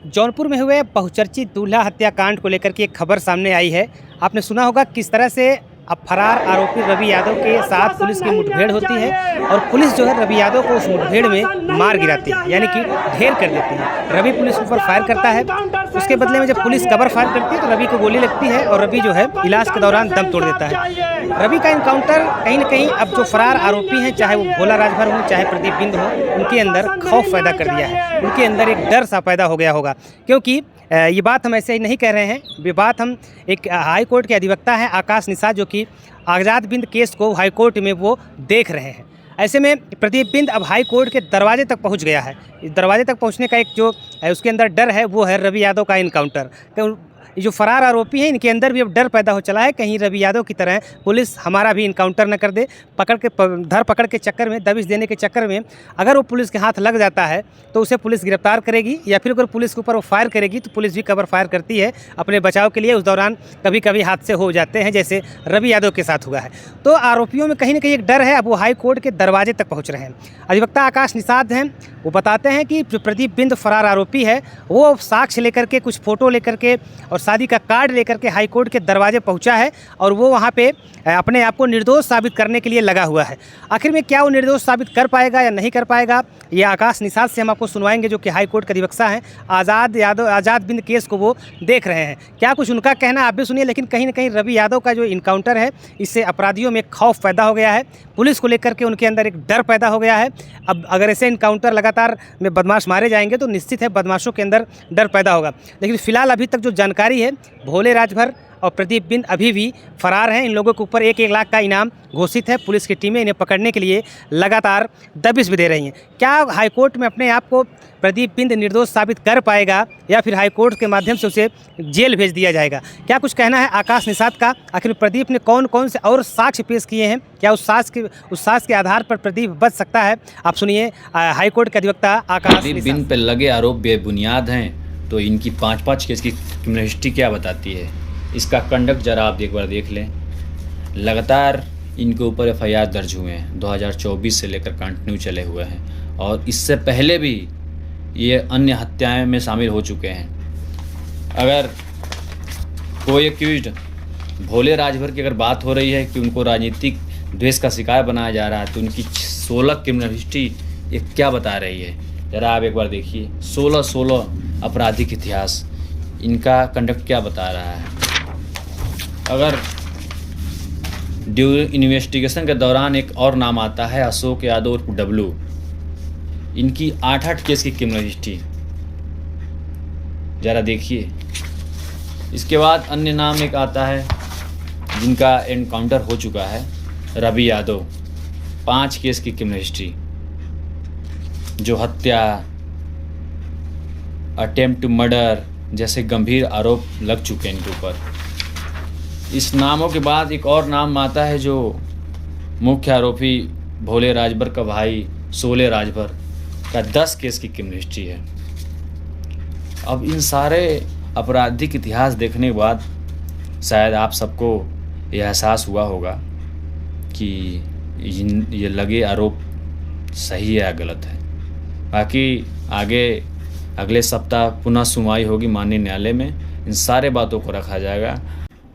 जौनपुर में हुए बहुचर्चित दूल्हा हत्याकांड को लेकर के एक खबर सामने आई है। आपने सुना होगा किस तरह से अब फरार आरोपी रवि यादव के साथ पुलिस की मुठभेड़ होती है और पुलिस जो है रवि यादव को उस मुठभेड़ में मार गिराती है, यानी कि ढेर कर देती है। रवि पुलिस के ऊपर फायर करता है, उसके बदले में जब पुलिस कवर फायर करती है तो रवि को गोली लगती है और रवि जो है इलाज के दौरान दम तोड़ देता है। रवि का इनकाउंटर कहीं न कहीं अब जो फरार आरोपी हैं, चाहे वो भोला राजभर हो चाहे प्रदीप बिंद हो, उनके अंदर खौफ पैदा कर दिया है। उनके अंदर एक डर सा पैदा हो गया होगा, क्योंकि ये बात हम ऐसे ही नहीं कह रहे हैं। ये बात हम एक हाई कोर्ट के अधिवक्ता हैं आकाश निषाद, जो कि आज़ाद बिंद केस को हाई कोर्ट में वो देख रहे हैं। ऐसे में प्रदीप बिंद अब हाई कोर्ट के दरवाजे तक पहुंच गया है। इस दरवाजे तक पहुंचने का एक जो उसके अंदर डर है वो है रवि यादव का इनकाउंटर। ये जो फरार आरोपी हैं इनके अंदर भी अब डर पैदा हो चला है, कहीं रवि यादव की तरह पुलिस हमारा भी इनकाउंटर न कर दे। धर पकड़ के चक्कर में, दबिश देने के चक्कर में अगर वो पुलिस के हाथ लग जाता है तो उसे पुलिस गिरफ्तार करेगी, या फिर अगर पुलिस के ऊपर वो फायर करेगी तो पुलिस भी कवर फायर करती है अपने बचाव के लिए। उस दौरान कभी कभी हादसे हो जाते हैं, जैसे रवि यादव के साथ हुआ है। तो आरोपियों में कहीं ना कहीं एक डर है। अब वो हाई कोर्ट के दरवाजे तक पहुँच रहे हैं। अधिवक्ता आकाश निषाद हैं, वो बताते हैं कि जो प्रदीप बिंद फरार आरोपी है वो साक्ष्य लेकर के, कुछ फ़ोटो लेकर के और शादी का कार्ड लेकर के हाई कोर्ट के दरवाजे पहुंचा है और वो वहां पे अपने आप को निर्दोष साबित करने के लिए लगा हुआ है। आखिर में क्या वो निर्दोष साबित कर पाएगा या नहीं कर पाएगा, ये आकाश निषाद से हम आपको सुनवाएंगे, जो कि हाई कोर्ट के अधिवक्ता हैं। आज़ाद बिंद केस को वो देख रहे हैं। क्या कुछ उनका कहना आप भी सुनिए। लेकिन कहीं ना कहीं रवि यादव का जो इनकाउंटर है, इससे अपराधियों में खौफ पैदा हो गया है। पुलिस को लेकर के उनके अंदर एक डर पैदा हो गया है। अब अगर ऐसे इनकाउंटर लगातार में बदमाश मारे जाएंगे तो निश्चित है बदमाशों के अंदर डर पैदा होगा। लेकिन फिलहाल अभी तक जो जानकारी है, भोले राजभर और प्रदीप बिंद अभी भी फरार हैं। इन लोगों के ऊपर 1-1 लाख का इनाम घोषित है। पुलिस की टीमें इन्हें पकड़ने के लिए लगातार दबिश भी दे रही हैं। क्या हाईकोर्ट में अपने आप को प्रदीप बिंद निर्दोष साबित कर पाएगा या फिर हाईकोर्ट के माध्यम से उसे जेल भेज दिया जाएगा? क्या कुछ कहना है आकाश निषाद का? आखिर प्रदीप ने कौन कौन से और साक्ष्य पेश किए हैं? क्या उस साक्ष्य के आधार पर प्रदीप बच सकता है? आप सुनिए हाईकोर्ट के अधिवक्ता आकाश निषाद। बिंद पर लगे आरोप बेबुनियाद हैं, तो इनकी 5-5 केस की क्रिमिनल हिस्ट्री क्या बताती है, इसका कंडक्ट जरा आप एक बार देख लें। लगातार इनके ऊपर FIR दर्ज हुए हैं, 2024 से लेकर कंटिन्यू चले हुए हैं, और इससे पहले भी ये अन्य हत्याएं में शामिल हो चुके हैं। अगर कोई एक्यूज्ड भोले राजभर की अगर बात हो रही है कि उनको राजनीतिक द्वेष का शिकार बनाया जा रहा है, तो उनकी 16 क्रिमिनल हिस्ट्री ये क्या बता रही है, ज़रा आप एक बार देखिए। 16 आपराधिक इतिहास, इनका कंडक्ट क्या बता रहा है। अगर ड्यूरिंग इन्वेस्टिगेशन के दौरान एक और नाम आता है अशोक यादव उर्फ डब्लू, इनकी 8 केस की क्रिमिनल हिस्ट्री ज़रा देखिए। इसके बाद अन्य नाम एक आता है जिनका एनकाउंटर हो चुका है, रवि यादव, 5 केस की क्रिमिनल हिस्ट्री, जो हत्या, अटेम्प्ट टू मर्डर जैसे गंभीर आरोप लग चुके हैं इनके ऊपर। इस नामों के बाद एक और नाम आता है जो मुख्य आरोपी भोले राजभर का भाई शोले राजभर का 10 केस की क्रिमिनल हिस्ट्री है। अब इन सारे आपराधिक इतिहास देखने के बाद शायद आप सबको यह एहसास हुआ होगा कि ये लगे आरोप सही है या गलत है। बाकी आगे अगले सप्ताह पुनः सुनवाई होगी माननीय न्यायालय में, इन सारे बातों को रखा जाएगा।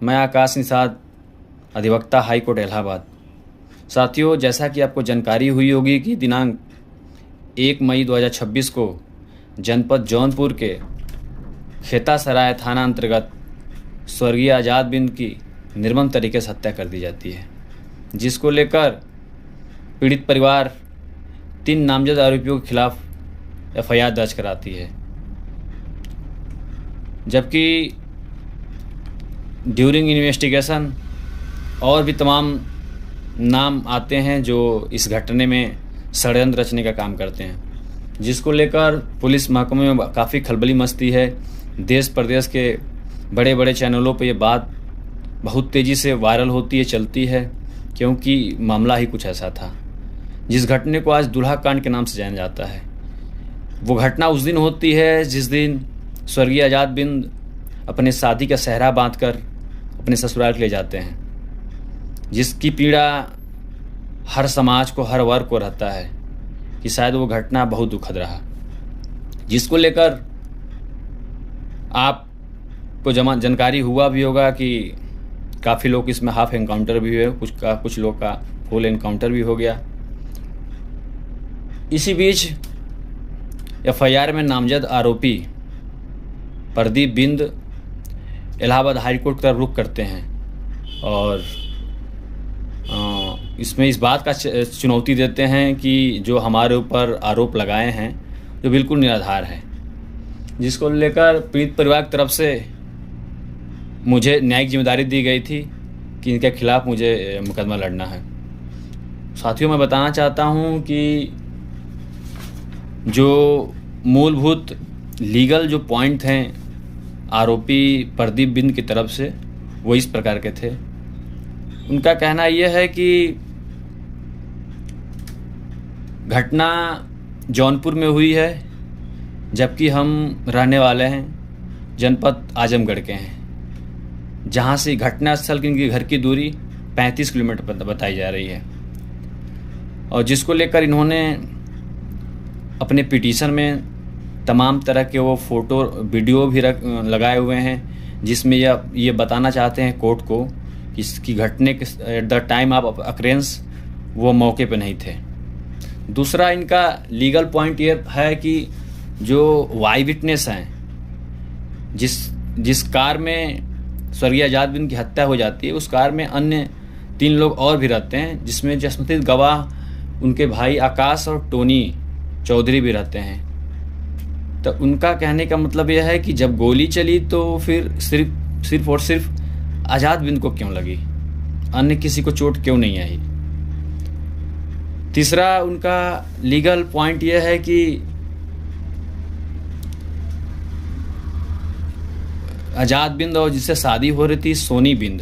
मैं आकाश निषाद, अधिवक्ता हाई कोर्ट इलाहाबाद। साथियों, जैसा कि आपको जानकारी हुई होगी कि दिनांक 1 मई 2026 को जनपद जौनपुर के खेतासराय थाना अंतर्गत स्वर्गीय आज़ाद बिंद की निर्मम तरीके से हत्या कर दी जाती है, जिसको लेकर पीड़ित परिवार 3 नामजद आरोपियों के खिलाफ FIR दर्ज कराती है। जबकि ड्यूरिंग इन्वेस्टिगेशन और भी तमाम नाम आते हैं जो इस घटने में षड्यंत्र रचने का काम करते हैं, जिसको लेकर पुलिस महकमे में काफ़ी खलबली मचती है। देश प्रदेश के बड़े बड़े चैनलों पर यह बात बहुत तेज़ी से वायरल होती है, चलती है, क्योंकि मामला ही कुछ ऐसा था। जिस घटने को आज दूल्हा कांड के नाम से जाना जाता है, वो घटना उस दिन होती है जिस दिन स्वर्गीय आज़ाद बिंद अपने शादी का सेहरा बांधकर अपने ससुराल के ले जाते हैं, जिसकी पीड़ा हर समाज को, हर वर्ग को रहता है कि शायद वो घटना बहुत दुखद रहा, जिसको लेकर आपको जानकारी हुआ भी होगा कि काफ़ी लोग इसमें हाफ एनकाउंटर भी हुए, कुछ लोग का फुल एनकाउंटर भी हो गया। इसी बीच एफआईआर में नामजद आरोपी प्रदीप बिंद इलाहाबाद हाई कोर्ट की तरफ रुख करते हैं और इसमें इस बात का चुनौती देते हैं कि जो हमारे ऊपर आरोप लगाए हैं जो बिल्कुल निराधार है, जिसको लेकर पीड़ित परिवार की तरफ से मुझे न्यायिक जिम्मेदारी दी गई थी कि इनके खिलाफ मुझे मुकदमा लड़ना है। साथियों, मैं बताना चाहता हूं कि जो मूलभूत लीगल जो पॉइंट हैं आरोपी प्रदीप बिंद की तरफ से वो इस प्रकार के थे। उनका कहना यह है कि घटना जौनपुर में हुई है, जबकि हम रहने वाले हैं जनपद आजमगढ़ के हैं, जहां से घटनास्थल की इनके घर की दूरी 35 किलोमीटर पर बताई जा रही है। और जिसको लेकर इन्होंने अपने पिटीशन में तमाम तरह के वो फ़ोटो वीडियो भी लगाए हुए हैं, जिसमें ये बताना चाहते हैं कोर्ट को कि इसकी घटने के at the time of occurrences वो मौके पे नहीं थे। दूसरा इनका लीगल पॉइंट ये है कि जो वाई विटनेस हैं, जिस कार में स्वर्गीय आज़ाद बिंद की हत्या हो जाती है, उस कार में अन्य 3 लोग और भी रहते हैं, जिसमें जसमतीत गवाह उनके भाई आकाश और टोनी चौधरी भी रहते हैं। तो उनका कहने का मतलब यह है कि जब गोली चली तो फिर सिर्फ और सिर्फ आज़ाद बिंद को क्यों लगी, अन्य किसी को चोट क्यों नहीं आई। तीसरा उनका लीगल पॉइंट यह है कि आज़ाद बिंद और जिससे शादी हो रही थी सोनी बिंद,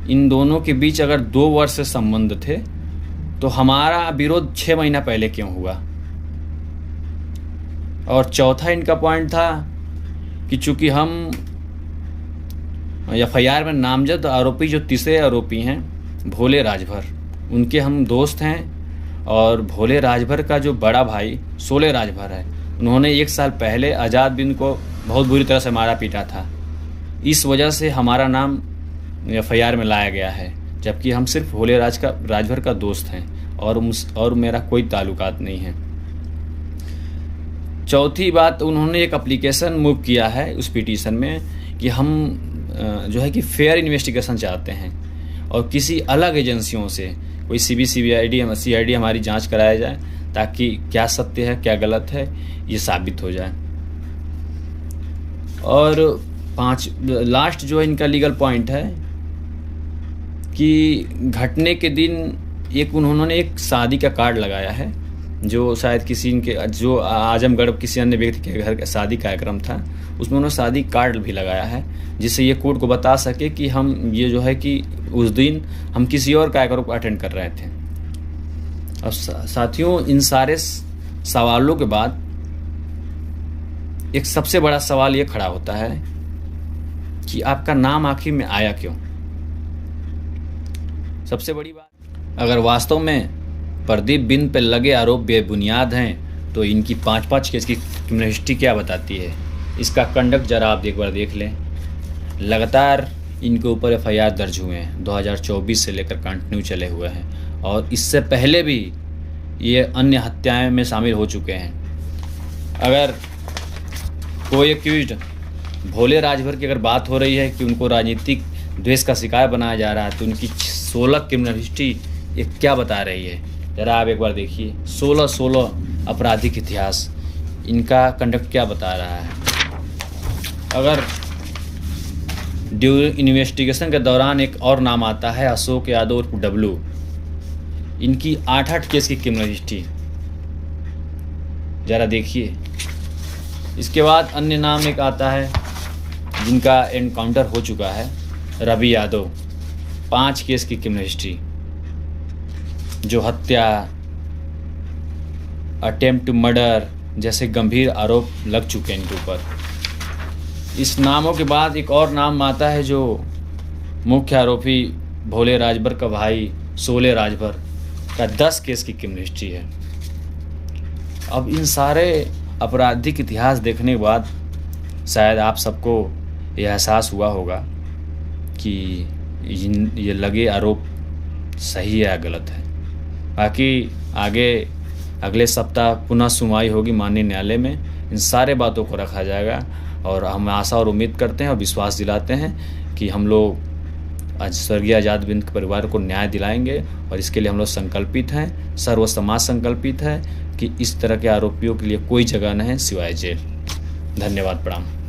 इन दोनों के बीच अगर 2 वर्ष से संबंध थे तो हमारा विरोध 6 महीना पहले क्यों हुआ। और चौथा इनका पॉइंट था कि चूंकि हम एफआईआर में नामजद आरोपी जो तीसरे आरोपी हैं भोले राजभर, उनके हम दोस्त हैं। और भोले राजभर का जो बड़ा भाई सोले राजभर है, उन्होंने 1 साल पहले आज़ाद बिंद को बहुत बुरी तरह से मारा पीटा था। इस वजह से हमारा नाम एफआईआर में लाया गया है, जबकि हम सिर्फ भोले राजभर का दोस्त हैं और मेरा कोई ताल्लुकात नहीं है। चौथी बात, उन्होंने एक एप्लीकेशन मूव किया है उस पिटीशन में कि हम जो है कि फेयर इन्वेस्टिगेशन चाहते हैं और किसी अलग एजेंसियों से कोई सीआईडी हमारी जांच कराया जाए, ताकि क्या सत्य है क्या गलत है ये साबित हो जाए। और लास्ट जो है इनका लीगल पॉइंट है कि घटने के दिन उन्होंने एक शादी का कार्ड लगाया है, जो शायद जो आजमगढ़ किसी अन्य व्यक्ति के घर का शादी कार्यक्रम था, उसमें उन्होंने शादी कार्ड भी लगाया है, जिससे ये कोर्ट को बता सके कि हम ये जो है कि उस दिन हम किसी और कार्यक्रम को अटेंड कर रहे थे। अब साथियों, इन सारे सवालों के बाद एक सबसे बड़ा सवाल ये खड़ा होता है कि आपका नाम आखिर में आया क्यों। सबसे बड़ी बात, अगर वास्तव में प्रदीप बिंद पे लगे आरोप बेबुनियाद हैं तो इनकी 5-5 केस की क्रिमिनल हिस्ट्री क्या बताती है, इसका कंडक्ट जरा आप एक बार देख लें। लगातार इनके ऊपर एफआईआर दर्ज हुए हैं, 2024 से लेकर कंटिन्यू चले हुए हैं, और इससे पहले भी ये अन्य हत्याएं में शामिल हो चुके हैं। अगर कोई एक्यूज्ड भोले राजभर की अगर बात हो रही है कि उनको राजनीतिक द्वेष का शिकार बनाया जा रहा है, तो उनकी 16 क्रिमिनल हिस्ट्री ये क्या बता रही है, जरा आप एक बार देखिए। 16 आपराधिक इतिहास, इनका कंडक्ट क्या बता रहा है। अगर ड्यूरिंग इन्वेस्टिगेशन के दौरान एक और नाम आता है अशोक यादव उर्फ डब्लू, इनकी 8 केस की क्रिमिनल हिस्ट्री जरा देखिए। इसके बाद अन्य नाम एक आता है जिनका एनकाउंटर हो चुका है, रवि यादव, 5 केस की क्रिमिनल हिस्ट्री, जो हत्या, अटेम्प्ट टू मर्डर जैसे गंभीर आरोप लग चुके हैं इनके ऊपर। इस नामों के बाद एक और नाम आता है जो मुख्य आरोपी भोले राजभर का भाई सोले राजभर का 10 केस की क्रिमिनल हिस्ट्री है। अब इन सारे आपराधिक इतिहास देखने के बाद शायद आप सबको ये एहसास हुआ होगा कि ये लगे आरोप सही है या गलत है। बाकी आगे अगले सप्ताह पुनः सुनवाई होगी माननीय न्यायालय में, इन सारे बातों को रखा जाएगा और हम आशा और उम्मीद करते हैं और विश्वास दिलाते हैं कि हम लोग स्वर्गीय आज़ाद बिंद के परिवार को न्याय दिलाएंगे और इसके लिए हम लोग संकल्पित हैं, सर्व समाज संकल्पित है कि इस तरह के आरोपियों के लिए कोई जगह नहीं है सिवाय जेल। धन्यवाद, प्रणाम।